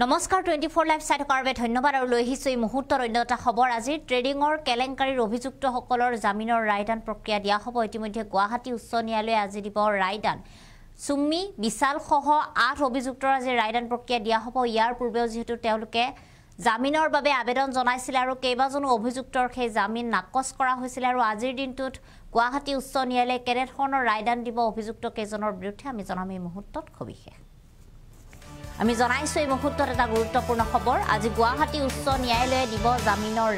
নমস্কাৰ 24 লাইভ চাই থকাৰ বাবে ধন্যবাদ আৰু লৈ আহিছোঁ এই মুহূৰ্তৰ অন্যটা খবৰ আজিৰ ট্ৰেডিঙৰ কেলেংকাৰীৰ অভিযুক্তসকলৰ জামিনৰ ৰায়দান প্ৰক্ৰিয়া দিয়া হ'ব ইতিমধ্যে গুৱাহাটী উচ্চ ন্যায়ালয়ে আজি দিব ৰায়দান সুমি বিশাল সহ 8 অভিযুক্তৰ আজি ৰায়দান প্ৰক্ৰিয়া দিয়া হ'ব ইয়াৰ পূৰ্বেও যেহেতু তেওঁলোকে জামিনৰ বাবে আবেদন জনাইছিল আৰু কেইবাজনো অভিযুক্তৰ সেই জামিন নাকচ কৰা হৈছিল আৰু আজিৰ দিনটোত গুৱাহাটী উচ্চ ন্যায়ালয়ে কেনেধৰণৰ ৰায়দান দিব অভিযুক্ত কেইজনৰ বিৰুদ্ধে আমি জনাম এই মুহূৰ্তত সবিশেষ আমি জনাইছো এই মুহূৰ্তত এটা গুৰুত্বপূৰ্ণ খবৰ আজি গুৱাহাটী উচ্চ ন্যায়ালয়ে দিব জামিনৰ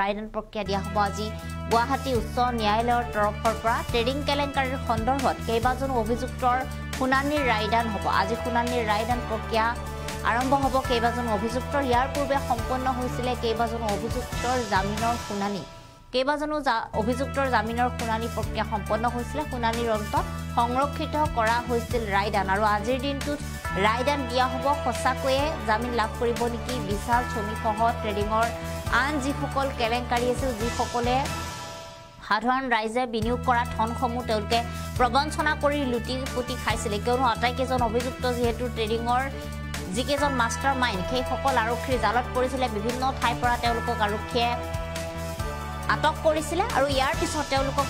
ৰায়দান প্ৰক্ৰিয়া দিয়া হ'ব আজি গুৱাহাটী উচ্চ ন্যায়ালয়ৰ তৰফৰ পৰা ট্ৰেডিং কেলেংকাৰীৰ সন্দৰ্ভত কেইবাজনো অভিযুক্তৰ শুনানিৰ ৰায়দান হ'ব আজি শুনানিৰ ৰায়দান প্ৰক্ৰিয়া আৰম্ভ হ'ব কেইবাজনো অভিযুক্তৰ ইয়াৰ পূৰ্বে সম্পন্ন হৈছিল কেইবাজনো অভিযুক্তৰ জামিনৰ শুনানি কেইবাজনো অভিযুক্তৰ জামিনৰ শুনানি প্ৰক্ৰিয়া সম্পন্ন হৈছিল শুনানিৰ অন্তত সংৰক্ষিত কৰা হৈছিল ৰায়দান আৰু আজিৰ দিনটোত ৰায়দান দিয়া হ'ব সঁচাকৈয়ে জামিন লাভ কৰিব নেকি বিশাল শ্ৰমিকসহ ট্ৰেডিঙৰ আন যিসকল কেলেংকাৰী আছিল যিসকলে সাধাৰণ ৰাইজে বিনিয়োগ কৰা ধনসমূহ তেওঁলোকে প্ৰবঞ্চনা কৰি লুটি পুতি খাইছিল কিয়নো আটাইকেইজন অভিযুক্ত যিহেতু ট্ৰেডিঙৰ যিকেইজন মাষ্টাৰ মাইণ্ড সেইসকল আৰক্ষীৰ জালত পৰিছিল বিভিন্ন ঠাইৰ পৰা তেওঁলোকক আৰক্ষীয়ে আটক কৰিছিল আৰু ইয়াৰ পিছত তেওঁলোকক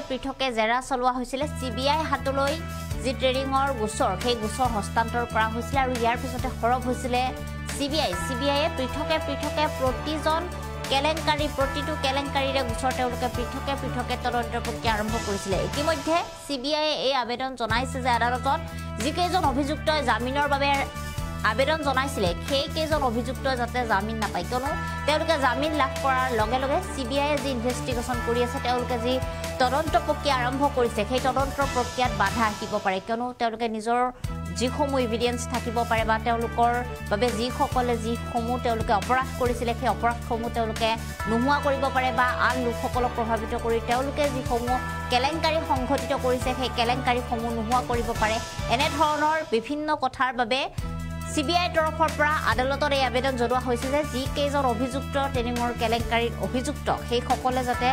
পৃথকে জেৰা চলোৱা হৈছিল চিবিআই হাতলৈ যি ট্ৰেডিঙৰ গোচৰ সেই গোচৰ হস্তান্তৰ কৰা হৈছিল আৰু ইয়াৰ পিছতে সৰব হৈছিল চিবিআইয়ে পৃথকে প্ৰতিজন কেলেংকাৰী প্ৰতিটো কেলেংকাৰীৰে গোচৰ তেওঁলোকে পৃথকে তদন্ত প্ৰক্ৰিয়া আৰম্ভ কৰিছিল ইতিমধ্যে চিবিআইয়ে এই আবেদন জনাইছে যে আদালতত যিকেইজন অভিযুক্তই জামিনৰ বাবে আবেদন জনাইছিল সেই কেইজন অভিযুক্ত যাতে জামিন নাপায় কিয়নো তেওঁলোকে জামিন লাভ কৰাৰ লগে লগে চিবিআইয়ে যি ইনভেষ্টিগেশ্যন কৰি আছে তেওঁলোকে যি তদন্ত প্ৰক্ৰিয়া আৰম্ভ কৰিছে সেই তদন্ত প্ৰক্ৰিয়াত বাধা আহিব পাৰে কিয়নো তেওঁলোকে নিজৰ যিসমূহ এভিডেন্স থাকিব পাৰে বা তেওঁলোকৰ বাবে যিসকলে যিসমূহ তেওঁলোকে অপৰাধ কৰিছিলে সেই অপৰাধসমূহ তেওঁলোকে নোহোৱা কৰিব পাৰে বা আন লোকসকলক প্ৰভাৱিত কৰি তেওঁলোকে যিসমূহ কেলেংকাৰী সংঘটিত কৰিছে সেই কেলেংকাৰীসমূহ নোহোৱা কৰিব পাৰে এনেধৰণৰ বিভিন্ন কথাৰ বাবে চিবিআইৰ তৰফৰ পৰা আদালতত এই আবেদন জনোৱা হৈছে যে যিকেইজন অভিযুক্ত ট্ৰেডিঙৰ কেলেংকাৰীৰ অভিযুক্ত সেইসকলে যাতে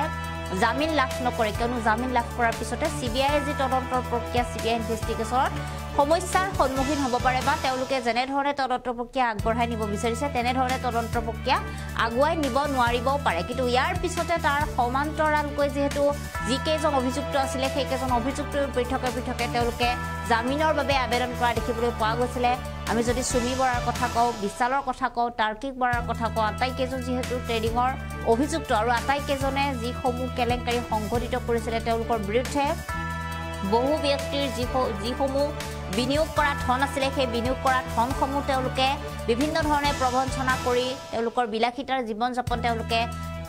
জামিন লাভ নকৰে কিয়নো জামিন লাভ কৰাৰ পিছতে চিবিআইয়ে যি তদন্তৰ প্ৰক্ৰিয়া চিবিআই ইনভেষ্টিগেশ্যনত সমস্যাৰ সন্মুখীন হ'ব পাৰে বা তেওঁলোকে যেনেধৰণে তদন্ত প্ৰক্ৰিয়া আগবঢ়াই নিব বিচাৰিছে তেনেধৰণে তদন্ত প্ৰক্ৰিয়া আগুৱাই নিব নোৱাৰিবও পাৰে কিন্তু ইয়াৰ পিছতে তাৰ সমান্তৰালকৈ যিহেতু যিকেইজন অভিযুক্ত আছিলে সেইকেইজন অভিযুক্তৰ পৃথকে তেওঁলোকে জামিনৰ বাবে আবেদন কৰা দেখিবলৈ পোৱা গৈছিলে আমি যদি সুমি বৰাৰ কথা কওঁ বিশালৰ কথা কওঁ তাৰ্কিক বৰাৰ কথা কওঁ আটাইকেইজন যিহেতু ট্ৰেডিঙৰ অভিযুক্ত আৰু আটাইকেইজনে যিসমূহ কেলেংকাৰী সংঘটিত কৰিছিলে তেওঁলোকৰ বিৰুদ্ধে বহু ব্যক্তিৰ যিসমূহ বিনিয়োগ কৰা ধন আছিলে সেই বিনিয়োগ কৰা ধনসমূহ তেওঁলোকে বিভিন্ন ধৰণে প্ৰবঞ্চনা কৰি তেওঁলোকৰ বিলাসিতাৰ জীৱন যাপন তেওঁলোকে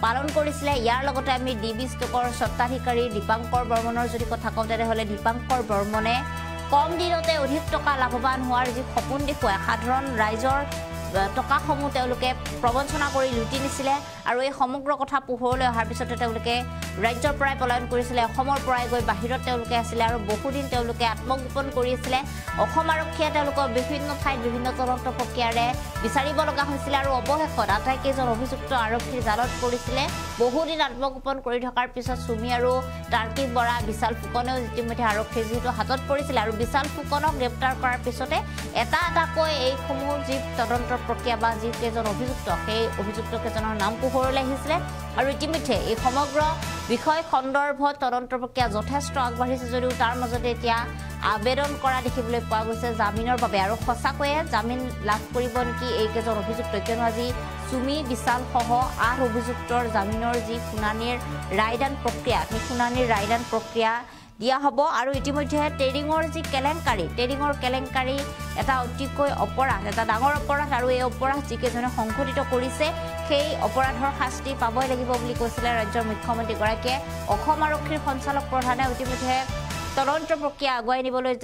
পালন কৰিছিলে ইয়াৰ লগতে আমি ডিবি ষ্টকৰ স্বত্বাধিকাৰী দীপাংকৰ বৰ্মনৰ যদি কথা কওঁ তেনেহ'লে দীপাংকৰ বৰ্মনে কম দিনতে অধিক টকা লাভৱান হোৱাৰ যি সপোন দেখুৱাই সাধাৰণ ৰাইজৰ টকাসমূহ তেওঁলোকে প্ৰবঞ্চনা কৰি লুটি নিছিলে আৰু এই সমগ্ৰ কথা পোহৰলৈ অহাৰ পিছতে তেওঁলোকে ৰাজ্যৰ পৰাই পলায়ন কৰিছিলে অসমৰ পৰাই গৈ বাহিৰত তেওঁলোকে আছিলে আৰু বহুদিন তেওঁলোকে আত্মগোপন কৰি আছিলে অসম আৰক্ষীয়ে তেওঁলোকক বিভিন্ন ঠাইত বিভিন্ন তদন্ত প্ৰক্ৰিয়াৰে বিচাৰিব লগা হৈছিলে আৰু অৱশেষত আটাইকেইজন অভিযুক্ত আৰক্ষীৰ জালত পৰিছিলে বহুদিন আত্মগোপন কৰি থকাৰ পিছত সুমি আৰু তাৰ্কিক বৰা বিশাল ফুকনেও ইতিমধ্যে আৰক্ষীৰ যিহেতু হাতত পৰিছিলে আৰু বিশাল ফুকনক গ্ৰেপ্তাৰ কৰাৰ পিছতে এটাকৈ এইসমূহ যি তদন্ত প্ৰক্ৰিয়া বা যিকেইজন অভিযুক্ত সেই অভিযুক্ত কেইজনৰ নাম পোহৰলৈ আহিছিলে আৰু ইতিমধ্যে এই সমগ্ৰ বিষয় সন্দৰ্ভত তদন্ত প্ৰক্ৰিয়া যথেষ্ট আগবাঢ়িছে যদিও তাৰ মাজতে এতিয়া আবেদন কৰা দেখিবলৈ পোৱা গৈছে জামিনৰ বাবে আৰু সঁচাকৈয়ে জামিন লাভ কৰিব নেকি এইকেইজন অভিযুক্ত কিয়নো আজি সুমি বিশাল সহ 8 অভিযুক্তৰ জামিনৰ যি শুনানিৰ ৰায়দান প্ৰক্ৰিয়া সেই শুনানিৰ ৰায়দান প্ৰক্ৰিয়া দিয়া হ'ব আৰু ইতিমধ্যে ট্ৰেডিঙৰ যি ট্ৰেডিঙৰ কেলেংকাৰী এটা অতিকৈ অপৰাধ এটা ডাঙৰ অপৰাধ আৰু এই অপৰাধ যিকেইজনে সংঘটিত কৰিছে সেই অপৰাধৰ শাস্তি পাবই লাগিব বুলি কৈছিলে ৰাজ্যৰ মুখ্যমন্ত্ৰীগৰাকীয়ে অসম আৰক্ষীৰ সঞ্চালক প্ৰধানে ইতিমধ্যে তদন্ত প্ৰক্ৰিয়া আগুৱাই নিবলৈ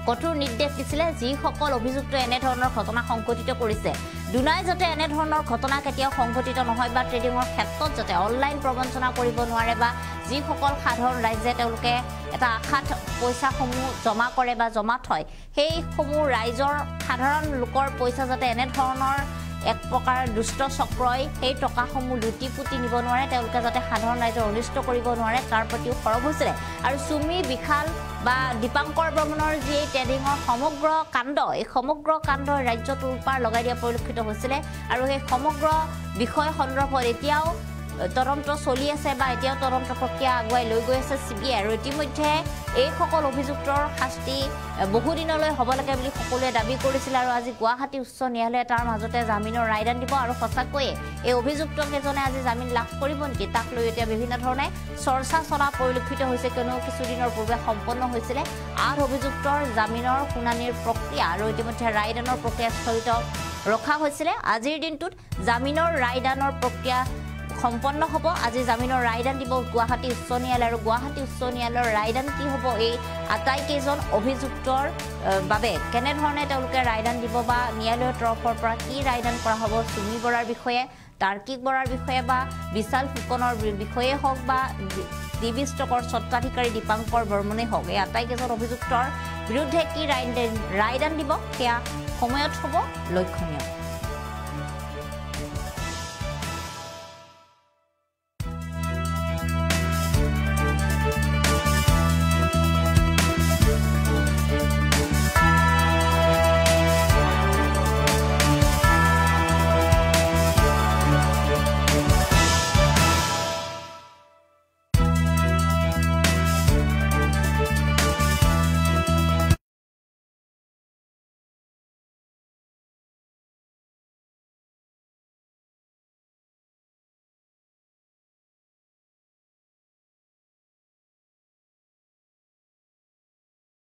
কঠোৰ নিৰ্দেশ দিছিলে যিসকল অভিযুক্ত এনেধৰণৰ ঘটনা সংঘটিত কৰিছে দুনাই যাতে এনেধৰণৰ ঘটনা কেতিয়াও সংঘটিত নহয় বা ট্ৰেডিঙৰ ক্ষেত্ৰত যাতে অনলাইন প্ৰবঞ্চনা কৰিব নোৱাৰে বা যিসকল সাধাৰণ ৰাইজে তেওঁলোকে এটা আশাত পইচাসমূহ জমা কৰে বা জমা থয় সেইসমূহ ৰাইজৰ সাধাৰণ লোকৰ পইচা যাতে এনেধৰণৰ এক প্ৰকাৰ দুষ্ট চক্ৰই সেই টকাসমূহ লুটি পুতি নিব নোৱাৰে তেওঁলোকে যাতে সাধাৰণ ৰাইজৰ অনিষ্ট কৰিব নোৱাৰে তাৰ প্ৰতিও সৰব হৈছিলে আৰু সুমি বিশাল বা দীপাংকৰ বৰ্মনৰ যি ট্ৰেডিঙৰ সমগ্ৰ কাণ্ড এই সমগ্ৰ কাণ্ডৰ ৰাজ্যটোৰ পাৰ লগাই দিয়া পৰিলক্ষিত হৈছিলে আৰু সেই সমগ্ৰ বিষয় সন্দৰ্ভত এতিয়াও তদন্ত চলি আছে বা এতিয়াও তদন্ত প্ৰক্ৰিয়া আগুৱাই লৈ গৈ আছে CBI আৰু ইতিমধ্যে এই সকল অভিযুক্তৰ শাস্তি বহুদিনলৈ হ'ব লাগে বুলি সকলোৱে দাবী কৰিছিল আৰু আজি গুৱাহাটী উচ্চ ন্যায়ালয়ে তাৰ মাজতে জামিনৰ ৰায়দান দিব আৰু সঁচাকৈয়ে এই অভিযুক্তকেইজনে আজি জামিন লাভ কৰিব নেকি তাক লৈ এতিয়া বিভিন্ন ধৰণে চৰ্চা চলা পৰিলক্ষিত হৈছে কিয়নো কিছুদিনৰ পূৰ্বে সম্পন্ন হৈছিলে 8 অভিযুক্তৰ জামিনৰ শুনানিৰ প্ৰক্ৰিয়া আৰু ইতিমধ্যে ৰায়দানৰ প্ৰক্ৰিয়া স্থগিত ৰখা হৈছিলে আজিৰ দিনটোত জামিনৰ ৰায়দানৰ প্ৰক্ৰিয়া সম্পন্ন হ'ব আজি জামিনৰ ৰায়দান দিব গুৱাহাটী উচ্চ ন্যায়ালয় আৰু গুৱাহাটী উচ্চ ন্যায়ালয়ৰ ৰায়দান কি হ'ব এই আটাইকেইজন অভিযুক্তৰ বাবে কেনে ধৰণে তেওঁলোকে ৰায়দান দিব বা ন্যায়ালয়ৰ তৰফৰ পৰা কি ৰায়দান কৰা হ'ব সুমি বৰাৰ বিষয়ে তাৰ্কিক বৰাৰ বিষয়ে বা বিশাল ফুকনৰ বিষয়ে হওক বা ডিবি ষ্টকৰ স্বত্বাধিকাৰী দীপাংকৰ বৰ্মনে হওক এই আটাইকেইজন অভিযুক্তৰ বিৰুদ্ধে কি ৰায়দান দিব সেয়া সময়ত হ'ব লক্ষণীয়